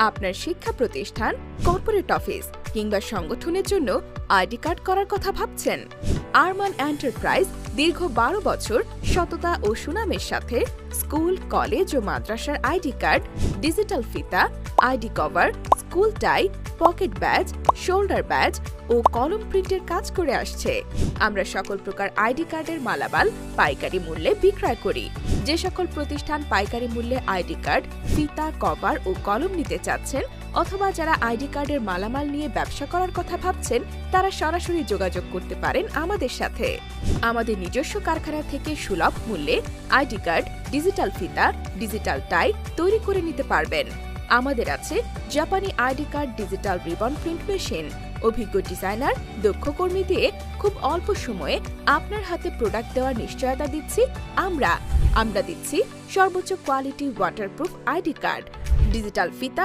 আপনার শিক্ষা প্রতিষ্ঠান, কর্পোরেট অফিস কিংবা সংগঠনের জন্য আইডি কার্ড করার কথা ভাবছেন? আরমান এন্টারপ্রাইজ দীর্ঘ 12 বছর সততা ও সুনামের সাথে স্কুল, কলেজ ও মাদ্রাসার আইডি কার্ড, ডিজিটাল ফিতা, আইডি কভার, স্কুল টাই, পকেট ব্যাজ, শোল্ডার ব্যাজ ও কলম প্রিন্টের কাজ করে আসছে। আমরা সকল প্রকার আইডি কার্ডের মালামাল পাইকারি মূল্যে বিক্রয় করি। যে সকল প্রতিষ্ঠান পাইকারি মূল্যে আইডি কার্ড, ফিতা, কভার ও কলম নিতে চাচ্ছেন অথবা যারা আইডি কার্ডের মালামাল নিয়ে ব্যবসা করার কথা ভাবছেন তারা সরাসরি যোগাযোগ করতে পারেন আমাদের সাথে। আমাদের নিজস্ব কারখানা থেকে সুলভ মূল্যে আইডি কার্ড, ডিজিটাল ফিতা, ডিজিটাল টাই তৈরি করে নিতে পারবেন। আমাদের আছে জাপানি ID card digital ribbon print machine. অভিজ্ঞ ডিজাইনার, দক্ষ কর্মী দিয়ে খুব অল্প সময়ে আপনার হাতে প্রোডাক্ট দেওয়ার নিশ্চয়তা দিচ্ছি আমরা দিচ্ছি সর্বোচ্চ quality waterproof ID card, digital ফিতা